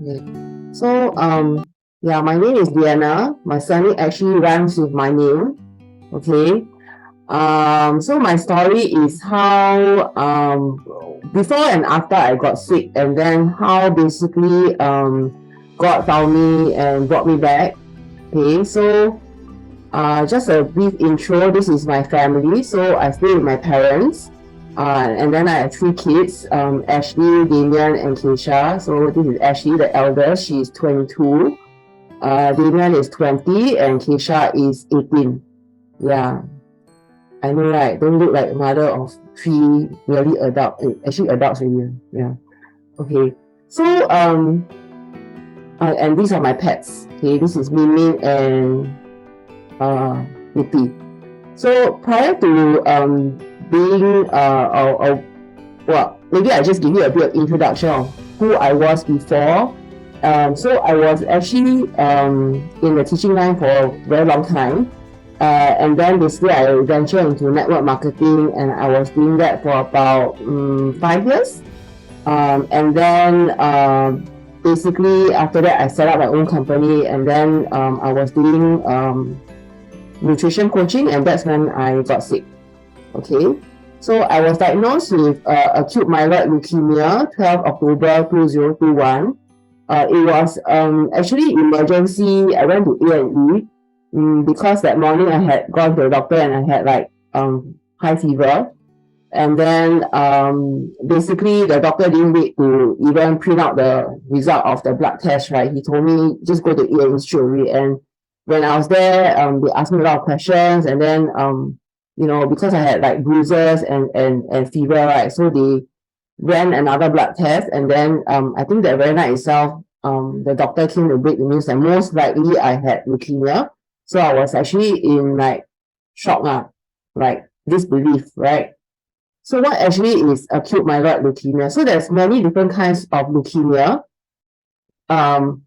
Okay. So, yeah, my name is Diana. My surname actually rhymes with my name. Okay. So my story is how before and after I got sick, and then how basically God found me and brought me back. Okay. So just a brief intro. This is my family. So I stay with my parents. And then I have three kids, Ashley, Damian, and Keisha. So this is Ashley, the eldest. She's 22. Damian is 20, and Keisha is 18. Yeah, I know, right? Don't look like a mother of three nearly actually adults already. Yeah. Okay. So and these are my pets. Okay, this is Mimi and Nippy. So prior to being well, maybe I just give you a bit of introduction of who I was before. So I was actually in the teaching line for a very long time. And then basically I ventured into network marketing, and I was doing that for about 5 years. And then basically after that I set up my own company, and then I was doing nutrition coaching, and that's when I got sick. Okay. So I was diagnosed with acute myeloid leukemia, 12 October 2021. It was actually emergency. I went to A&E because that morning I had gone to the doctor and I had like high fever. And then basically the doctor didn't wait to even print out the result of the blood test, right? He told me just go to A&E straight away. And when I was there, they asked me a lot of questions, and then because I had like bruises and fever, right? So they ran another blood test, and then I think that very night itself, the doctor came to break the news that most likely I had leukemia. So I was actually in like shock, like disbelief, right? So what actually is acute myeloid leukemia? So there's many different kinds of leukemia. Um,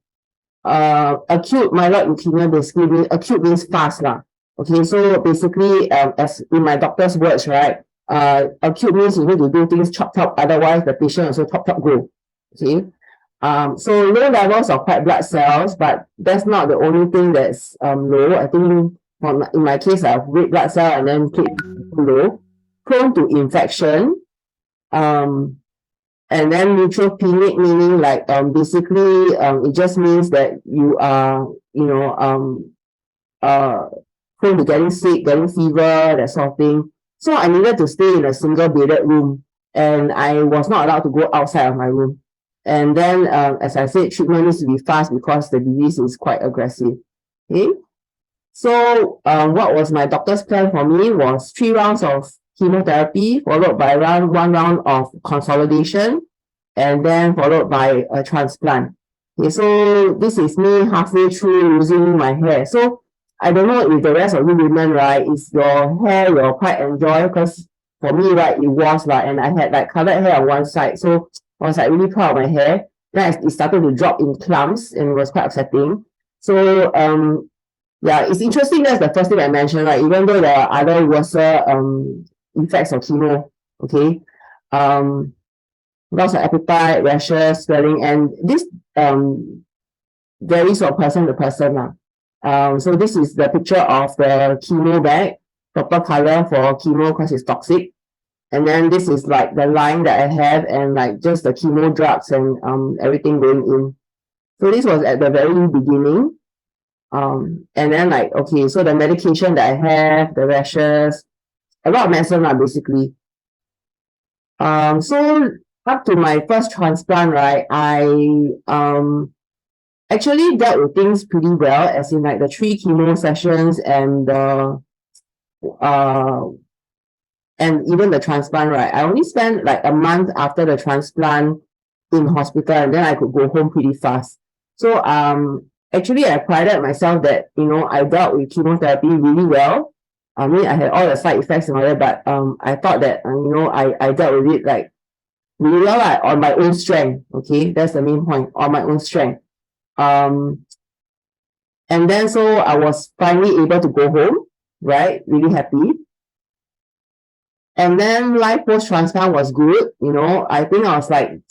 Acute myeloid leukemia basically acute means fast lah. Okay, so basically, as in my doctor's words, right? Acute means you need to do things chop chop, otherwise the patient also chop chop go. Okay. So low levels of white blood cells, but that's not the only thing that's low. I think in my case, I have red blood cell and then platelets low, prone to infection. Um, and then neutropenic, meaning like basically it just means that you are uh prone to getting sick, getting fever, that sort of thing. So I needed to stay in a single bedded room, and I was not allowed to go outside of my room. And then as I said, treatment needs to be fast because the disease is quite aggressive. Okay. So what was my doctor's plan for me was 3 rounds of chemotherapy, followed by one round of consolidation, and then followed by a transplant. Okay, so this is me halfway through losing my hair. So I don't know if the rest of you women, right, is your hair you quite enjoy, because for me, right, it was like, and I had like covered hair on one side. So I was like really proud of my hair. Then it started to drop in clumps, and it was quite upsetting. So yeah, it's interesting. That's the first thing I mentioned, right? Even though there are other worse effects of chemo, okay? Um, Loss of appetite, rashes, swelling, and this varies from person to person. So this is the picture of the chemo bag, purple color for chemo because it's toxic. And then this is like the line that I have, and like just the chemo drugs and everything going in. So this was at the very beginning. And then like, okay, so the medication that I have, the rashes, a lot of medicine basically. So up to my first transplant, right, I actually dealt with things pretty well, as in like the 3 chemo sessions and uh and even the transplant, right? I only spent like a month after the transplant in hospital, and then I could go home pretty fast. So actually I prided myself that I dealt with chemotherapy really well. I mean, I had all the side effects and all that, but I thought that I dealt with it like really well, like, on my own strength. Okay, that's the main point, on my own strength. Um and then so I was finally able to go home, right? Really happy. And then life post transplant was good. I think I was like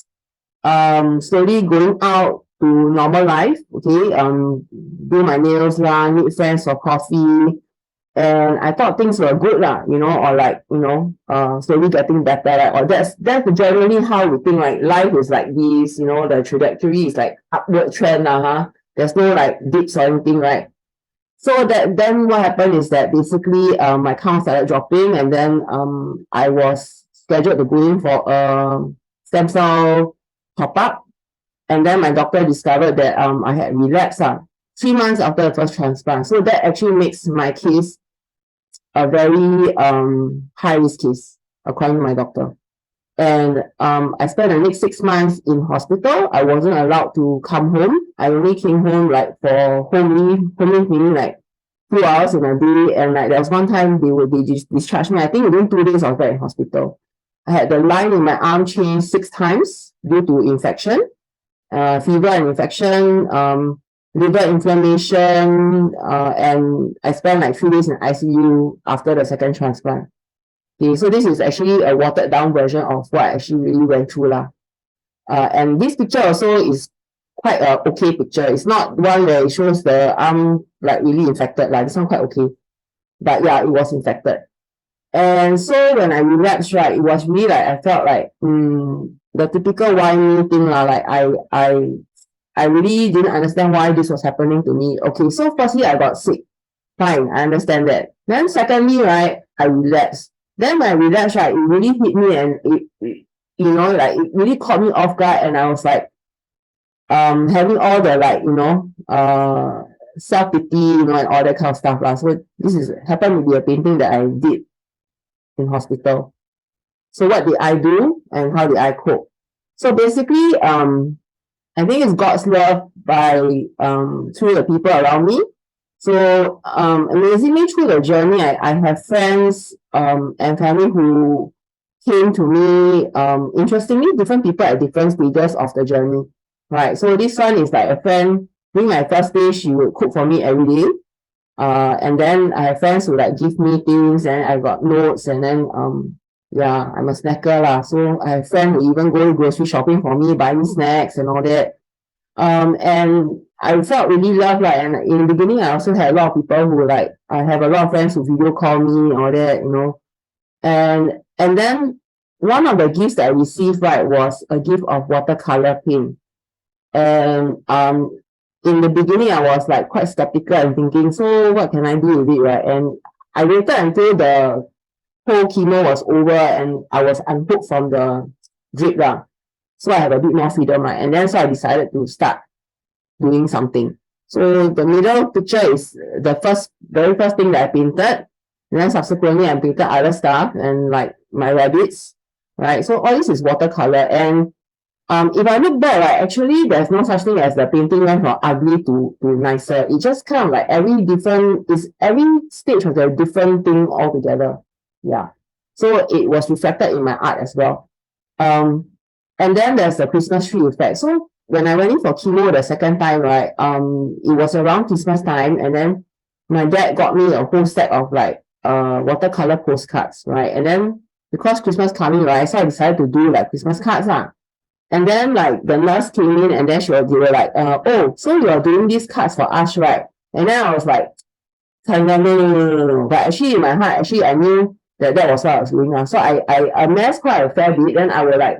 slowly going out to normal life, okay, do my nails lah, meet friends for coffee, and I thought things were good lah, or like, slowly getting better, right? Or that's generally how we think, like life is like this, the trajectory is like upward trend lah, huh? There's no like dips or anything, right? So then what happened is that basically my count started dropping, and then I was scheduled to go in for a stem cell top up, and then my doctor discovered that I had relapsed 3 months after the first transplant. So that actually makes my case a very high risk case according to my doctor. And I spent the next 6 months in hospital. I wasn't allowed to come home. I only came home like for home leave meaning like 2 hours in a day. And like there was one time they would discharge me. I think within 2 days I was back in hospital. I had the line in my arm changed 6 times due to infection, fever and infection, liver inflammation, and I spent like 3 days in ICU after the second transplant. Okay, so this is actually a watered down version of what I actually really went through lah. And this picture also is quite a okay picture. It's not one where it shows the arm like really infected. Like this one quite okay. But yeah, it was infected. And so when I relapsed, right, it was really like I felt like the typical whiny thing lah. Like I really didn't understand why this was happening to me. Okay, so firstly I got sick. Fine, I understand that. Then secondly, right, I relapsed. Then when I relapsed, right, it really hit me, and it like it really caught me off guard, and I was like having all the like self-pity, and all that kind of stuff lah. So this is happened to be a painting that I did in hospital. So what did I do and how did I cope? So basically, I think it's God's love by through the people around me. So amazingly through the journey, I have friends and family who came to me. Interestingly, different people at different stages of the journey. Right. So this one is like a friend. During my first day, she would cook for me every day. And then I have friends who like give me things, and I got notes, and then yeah, I'm a snacker lah. So I have friends who even go grocery shopping for me, buy me snacks and all that. And I felt really loved, like, and in the beginning I also had a lot of people who like, I have a lot of friends who video call me, all that, and then one of the gifts that I received, right, was a gift of watercolor paint. And in the beginning I was like quite skeptical and thinking, so what can I do with it, right? And I waited until the whole chemo was over and I was unhooked from the drip lah. So I have a bit more freedom, right? And then so I decided to start doing something. So the middle picture is the very first thing that I painted. And then subsequently I painted other stuff and like my rabbits, right? So all this is watercolor. And if I look back, right, actually there's no such thing as the painting went from ugly to nicer. It just kind of like every stage was a different thing altogether. Yeah. So it was reflected in my art as well. And then there's the Christmas tree effect. So when I went in for chemo the second time, right, it was around Christmas time, and then my dad got me a whole set of like watercolor postcards, right? And then because Christmas coming, right, so I decided to do like Christmas cards lah. And then like the nurse came in, and then they were like, oh, so you're doing these cards for us, right? And then I was like, no. But actually in my heart, actually I knew that was what I was doing. So I amassed quite a fair bit. Then I will like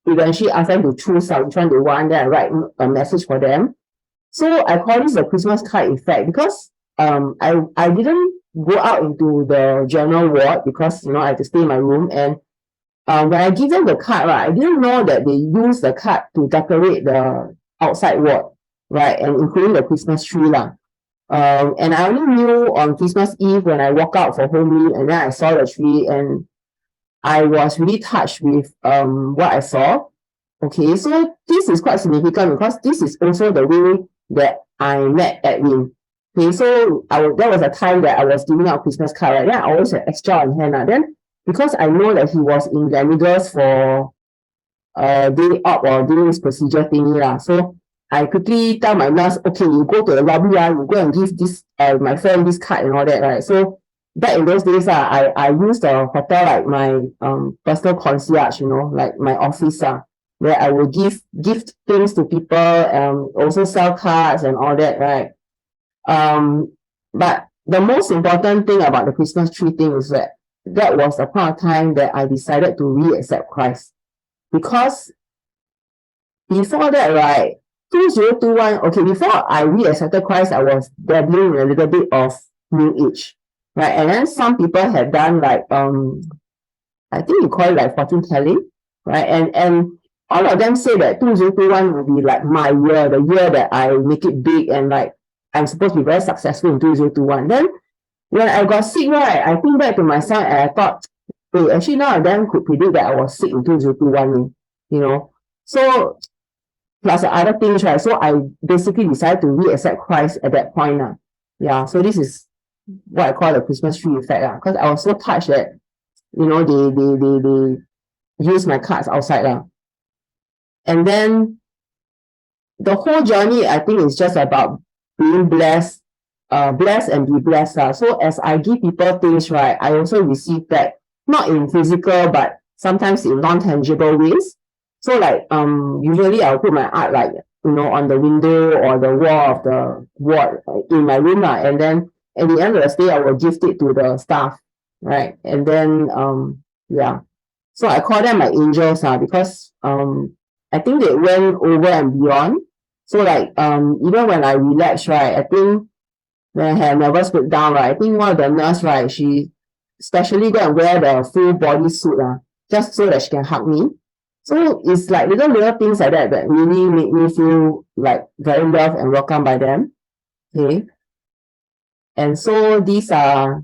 eventually ask them to choose which one they want, then I write a message for them. So I call this the Christmas card effect because I didn't go out into the general ward because I had to stay in my room. And when I give them the card, right, I didn't know that they use the card to decorate the outside ward, right, and including the Christmas tree lah. And I only knew on Christmas Eve when I walk out for home leave, and then I saw the tree, and I was really touched with what I saw. Okay, so this is quite significant because this is also the way that I met Edwin. Okay, so that was a time that I was giving out Christmas card, right? Then I always had extra on hand. Then because I know that he was in Gleneagles for day up or doing this procedure thingy lah. So I quickly tell my nurse, okay, you go to the lobby, you go and give this my friend this card and all that, right? So back in those days, I used the hotel like my personal concierge, like my office. where I will give things to people, also sell cards and all that, right? But the most important thing about the Christmas tree thing is that was the point of time that I decided to re-accept Christ. Because before that, right, 2021, okay, before I re-accepted Christ, I was dabbling in a little bit of New Age, right? And then some people had done like, I think you call it like fortune telling, right? And all of them say that 2021 will be like my year, the year that I make it big and like I'm supposed to be very successful in 2021. Then when I got sick, right, I think back to myself and I thought, hey, actually none of them could predict that I was sick in 2021, you know. So plus the other things, right? So I basically decided to re-accept Christ at that point. Yeah, so this is what I call the Christmas tree effect. Because I was so touched that, you know, they use my cards outside. And then the whole journey, I think, is just about being blessed, blessed and be blessed. So as I give people things, right, I also receive back, not in physical, but sometimes in non-tangible ways. So like usually I'll put my art like, you know, on the window or the wall of the ward in my room, and then at the end of the day I will gift it to the staff, right? And then yeah. So I call them my angels because I think they went over and beyond. So like even when I relapsed, right, I think when I had nervous breakdown, right, I think one of the nurse, right, she especially go and wear the full body suit just so that she can hug me. So it's like little things like that that really make me feel like very loved and welcomed by them. Okay. And so these are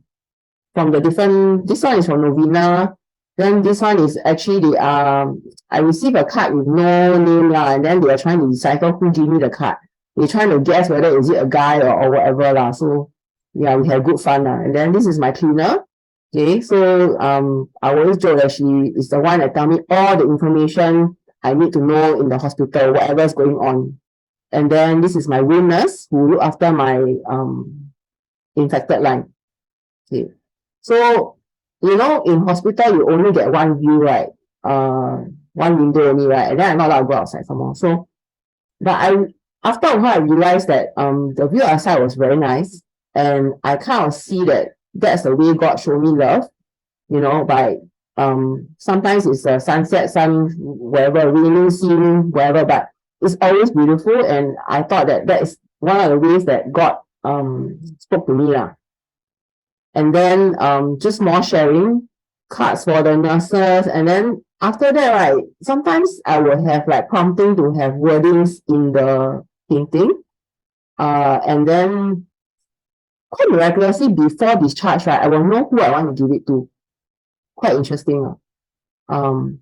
from the different, this one is from Novena. Then this one is actually I received a card with no name and then they are trying to decipher who gave me the card. They're trying to guess whether is it a guy or whatever. So yeah, we had good fun. And then this is my cleaner. Okay, so I always joke that she is the one that tell me all the information I need to know in the hospital, whatever is going on. And then this is my wound nurse who look after my infected line. Okay. So, you know, in hospital, you only get one view, right? One window only, right? And then I'm not allowed to go outside some more. So, but after a while, I realized that the view outside was very nice. And I kind of see that that's the way God showed me love, you know, by sometimes it's a sunset, whatever, raining scene, whatever, but it's always beautiful. And I thought that is one of the ways that God spoke to me. And then just more sharing cards for the nurses. And then after that, right, sometimes I will have like prompting to have wordings in the painting. And then quite miraculously before discharge, right, I will know who I want to give it to. Quite interesting. And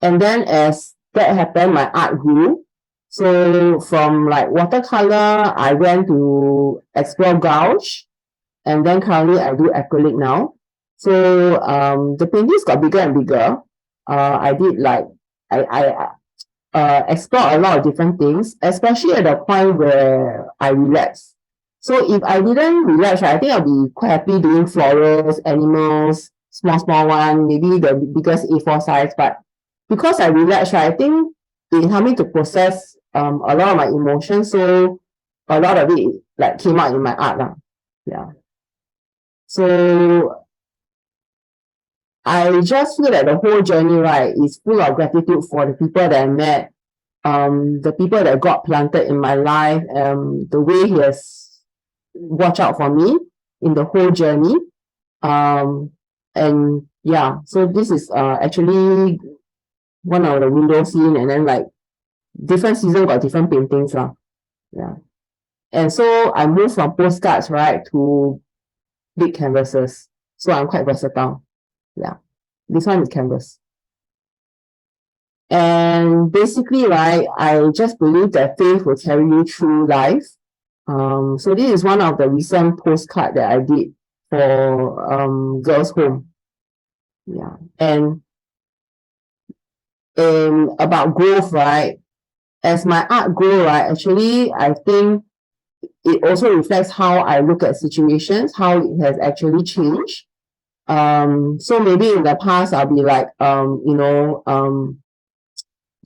then as that happened, my art grew. So from like watercolor, I went to explore gouache. And then currently I do acrylic now. So the paintings got bigger and bigger. I did like I explore a lot of different things, especially at the point where I relapsed. So if I didn't relapse, right, I think I'll be quite happy doing florals, animals, small one, maybe the biggest A4 size. But because I relapsed, right, I think it helped me to process a lot of my emotions. So a lot of it like came out in my art. Yeah. So I just feel that the whole journey, right, is full of gratitude for the people that I met, the people that God planted in my life, the way He has watched out for me in the whole journey. And yeah, so this is actually one of the window scene, and then like different season got different paintings. Yeah. And so I moved from postcards, right, to big canvases. So I'm quite versatile. Yeah. This one is canvas. And basically, right, I just believe that faith will carry you through life. So this is one of the recent postcard that I did for Girls Home. Yeah. And about growth, right? As my art grow, right, actually I think it also reflects how I look at situations, how it has actually changed. So maybe in the past I'll be like,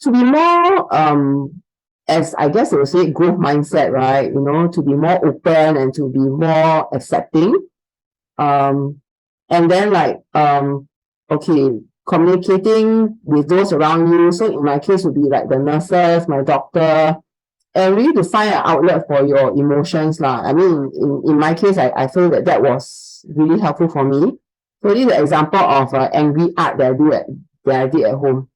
to be more as I guess they would say growth mindset, right? To be more open and to be more accepting. And then okay, communicating with those around you. So in my case would be like the nurses, my doctor, and really to find an outlet for your emotions lah. I mean, in my case, I feel that was really helpful for me. So this is an example of angry art that I did at home.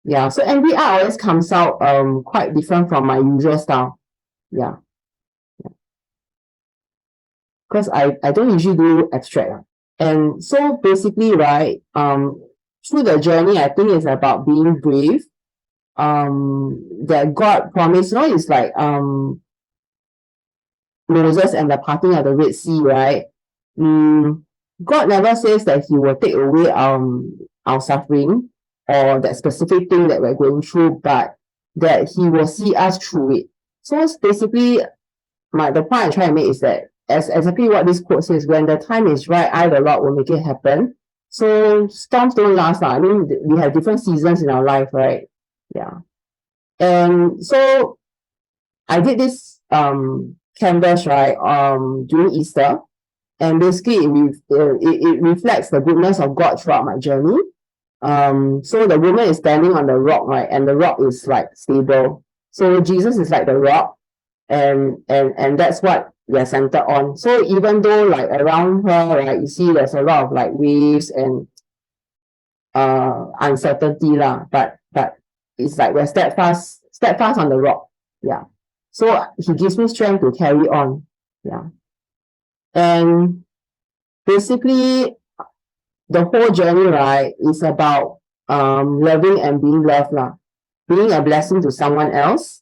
Yeah, so angry art always comes out quite different from my usual style. Yeah, because I don't usually do abstract. And so basically, right, through the journey, I think it's about being brave. That God promised, it's like Moses and the parting of the Red Sea, right? God never says that He will take away our suffering or that specific thing that we're going through, but that He will see us through it. So it's basically the point I'm trying to make is that as exactly what this quote says, when the time is right, I the Lord will make it happen. So storms don't last. I mean, we have different seasons in our life, right? Yeah. And so I did this canvas, right, during Easter, and basically it reflects the goodness of God throughout my journey. So the woman is standing on the rock, right, and the rock is like stable. So Jesus is like the rock, and that's what we're centered on. So even though like around her, right, you see there's a lot of like waves and uncertainty lah, but it's like we're steadfast on the rock. Yeah. So He gives me strength to carry on. Yeah. And basically the whole journey, right, is about loving and being loved lah. Being a blessing to someone else.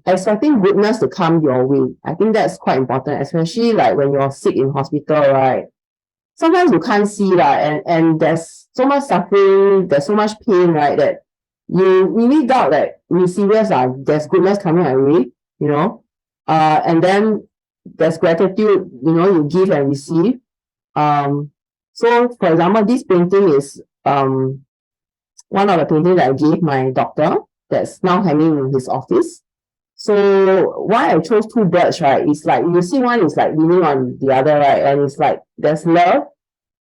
Expecting goodness to come your way. I think that's quite important, especially like when you're sick in hospital, right? Sometimes you can't see and there's so much suffering, there's so much pain, right, that you really doubt that in serious there's goodness coming our way, and then there's gratitude, you give and receive. So for example, this painting is one of the paintings that I gave my doctor that's now hanging in his office. So why I chose two birds, right? It's like you see one is like leaning on the other, right? And it's like there's love.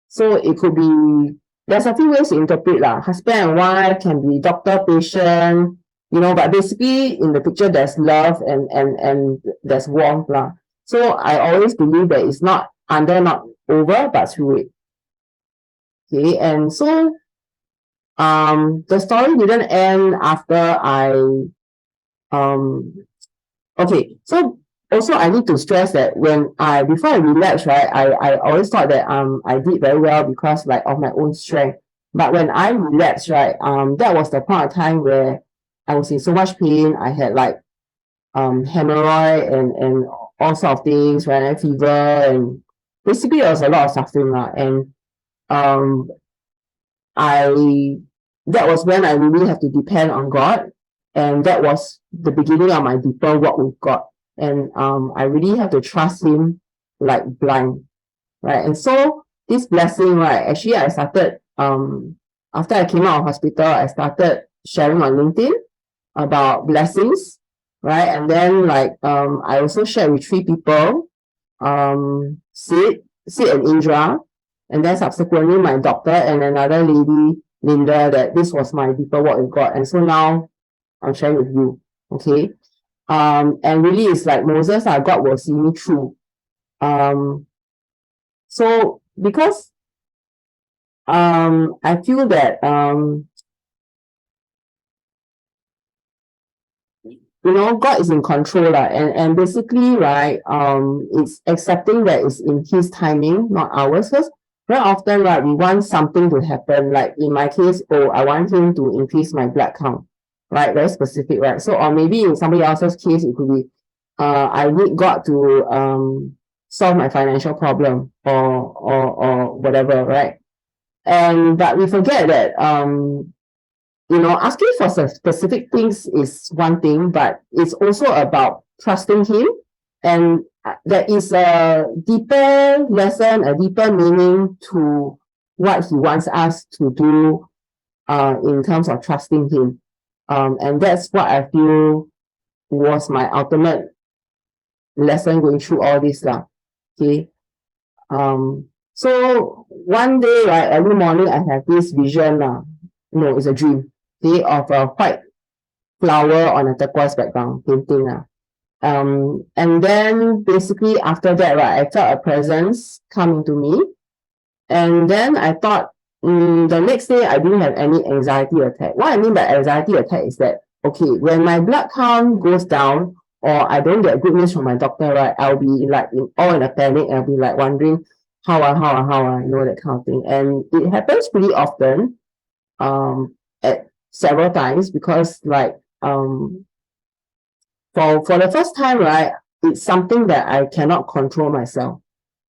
So it could be there's a few ways to interpret lah. Husband and wife can be doctor, patient, but basically in the picture there's love and there's warmth lah. So I always believe that it's not under, not over, but through it. Okay, and so the story didn't end after I okay, so also I need to stress that before I relapsed, right, I always thought that I did very well because like of my own strength. But when I relapsed, right, that was the point of time where I was in so much pain. I had like hemorrhoid and all sort of things, right, and fever, and basically there was a lot of suffering lah. And that was when I really have to depend on God. And that was the beginning of my deeper walk with God. And I really have to trust Him like blind, right? And so this blessing, right, actually I started, after I came out of hospital, I started sharing on LinkedIn about blessings, right? And then I also shared with 3 people, Sid and Indra, and then subsequently my doctor and another lady, Linda, that this was my deeper walk with God. And so now I'm sharing with you, okay? And really it's like Moses, God will see me through. So because I feel that God is in control and basically, right, it's accepting that it's in His timing, not ours. Because very often, right, we want something to happen. Like in my case, I want Him to increase my blood count, right? Very specific, right? So, or maybe in somebody else's case, it could be, I need God to solve my financial problem or whatever, right? But we forget that asking for specific things is one thing, but it's also about trusting Him. And there is a deeper lesson, a deeper meaning to what He wants us to do in terms of trusting Him. And that's what I feel was my ultimate lesson going through all this lah. Okay. So one day, right, every morning I have this vision, no, it's a dream, okay, of a white flower on a turquoise background painting. And then basically after that, right, I felt a presence come into me. And then I thought, the next day I didn't have any anxiety attack. What I mean by anxiety attack is that, okay, when my blood count goes down or I don't get good news from my doctor, right, I'll be like all in a panic. I'll be like wondering how, you know, that kind of thing. And it happens pretty often, at several times because like, for the first time, right, it's something that I cannot control myself.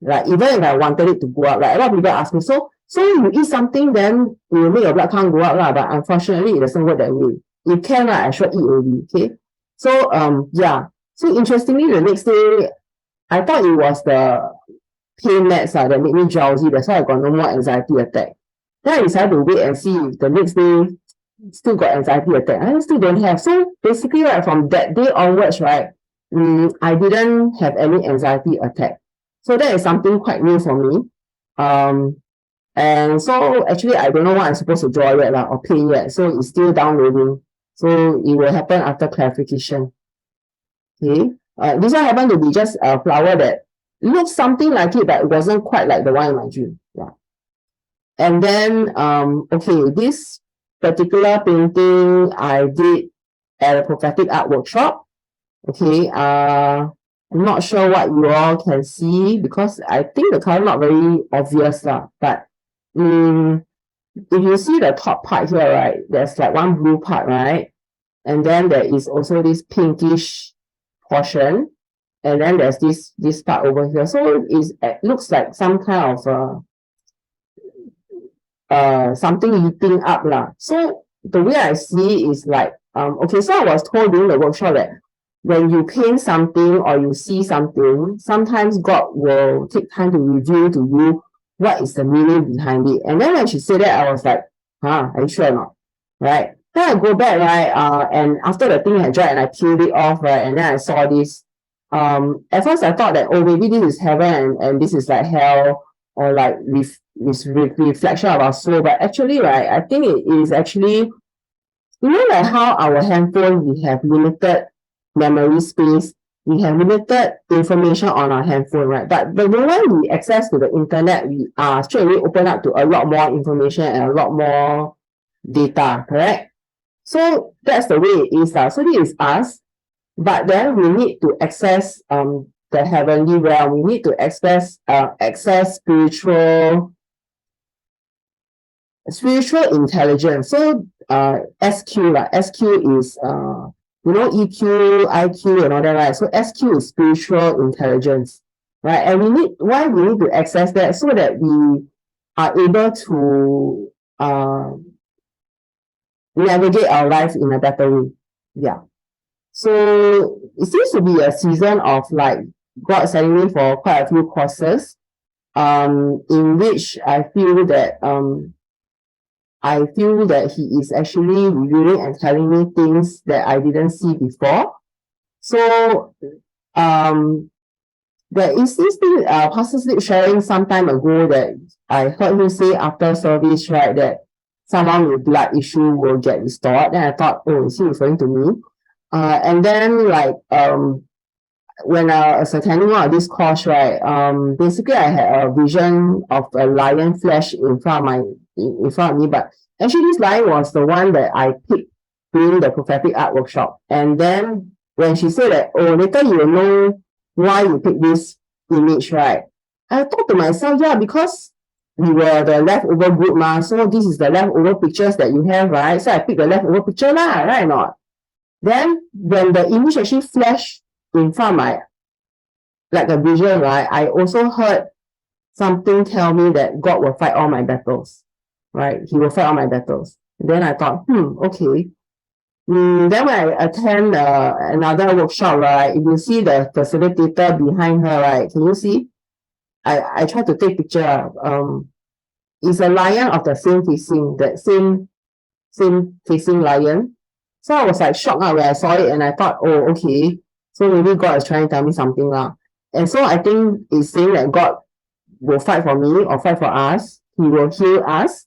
Like even if I wanted it to go up, like a lot of people ask me, so you eat something, then it will make your blood count go up, but unfortunately it doesn't work that way. It can, I should eat already. Okay. So yeah. So interestingly, the next day I thought it was the pain meds that made me drowsy. That's why I got no more anxiety attack. Then I decided to wait and see if the next day still got anxiety attack. I still don't have. So basically, right, from that day onwards, right, I didn't have any anxiety attack. So that is something quite new for me. And so actually I don't know what I'm supposed to draw yet or paint yet. So it's still downloading. So it will happen after clarification. Okay. This one happened to be just a flower that looks something like it, but it wasn't quite like the one in my dream. Yeah. And then okay, this particular painting I did at a prophetic art workshop. Okay, I'm not sure what you all can see because I think the color not very obvious lah. But if you see the top part here, right, there's like one blue part, right? And then there is also this pinkish portion. And then there's this part over here. So it looks like some kind of something heating up lah. So the way I see is like okay, so I was told during the workshop that when you paint something or you see something, sometimes God will take time to reveal to you what is the meaning behind it. And then when she said that, I was like, are you sure or not? Right? Then I go back, right? And after the thing had dried and I peeled it off, right? And then I saw this. At first I thought that, oh, maybe this is heaven and this is like hell or like reflection of our soul. But actually, right, I think it is actually, you know, like how our handphone, we have limited memory space, we have limited information on our handphone, right? But the moment we access to the internet, we are straight away open up to a lot more information and a lot more data, correct? So that's the way it is. So this is us, but then we need to access the heavenly realm. We need to access spiritual intelligence. So SQ is you know, EQ, IQ, and all that, right? So SQ is spiritual intelligence, right? And we need to access that so that we are able to navigate our life in a better way. Yeah. So it seems to be a season of like God sending me for quite a few courses, in which I feel that he is actually revealing and telling me things that I didn't see before. So there is this thing Pastor Slip sharing some time ago that I heard him say after service, right, that someone with blood issue will get restored. Then I thought, oh, is he referring to me? And then like when I was attending one of this course, right, basically I had a vision of a lion flesh in front of me, but actually this lion was the one that I picked during the prophetic art workshop. And then when she said that, oh, later you will know why you picked this image, right? I thought to myself, yeah, because we were the leftover group, so this is the leftover pictures that you have, right? So I picked the leftover picture, right or not? Then when the image actually flashed in front of my, like a vision, right, I also heard something tell me that God will fight all my battles, right? He will fight all my battles. Then I thought, okay. Then when I attend another workshop, right, if you see the facilitator behind her, right, can you see? I tried to take picture. It's a lion of the same facing lion. So I was like shocked when I saw it, and I thought, oh, okay, so maybe God is trying to tell me something lah. And so I think it's saying that God will fight for me or fight for us. He will heal us,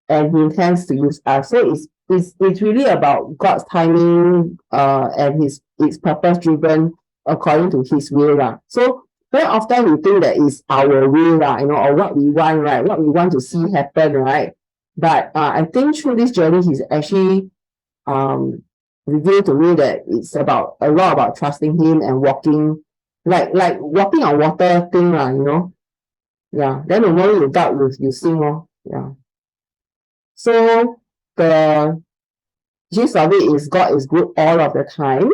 and He intends to use us. So it's really about God's timing, and it's purpose driven according to His will lah. So very often we think that it's our will lah, or what we want, right? What we want to see happen, right? But I think through this journey, He's actually revealed to me that it's about a lot about trusting Him and walking, like walking on water thing lah. Yeah. Then the moment you doubt, you sink lor. Yeah. So the gist of it is God is good all of the time.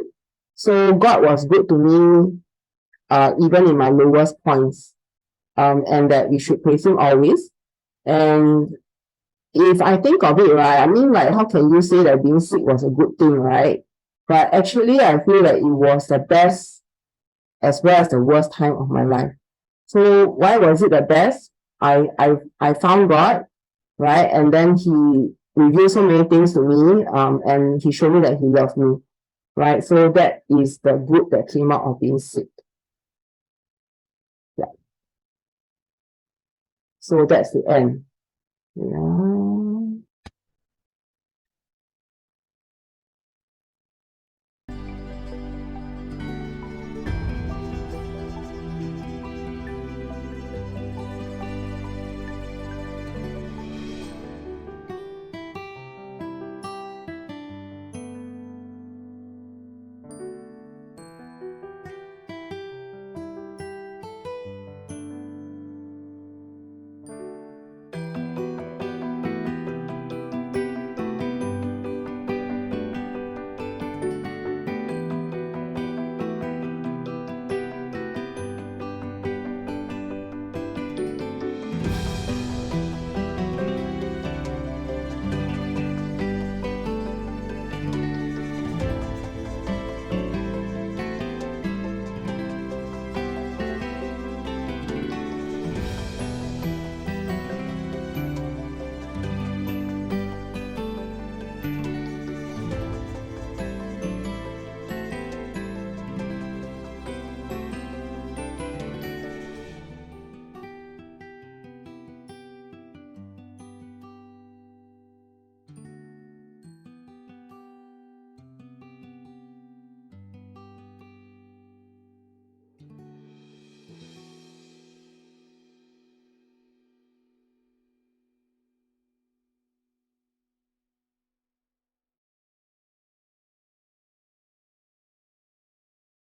So God was good to me, even in my lowest points, and that we should praise Him always. And if I think of it, right, I mean, like, how can you say that being sick was a good thing, right? But actually, I feel that it was the best as well as the worst time of my life. So why was it the best? I found God, right? And then He revealed so many things to me, and He showed me that He loved me, right? So that is the good that came out of being sick. Yeah. So that's the end. Yeah.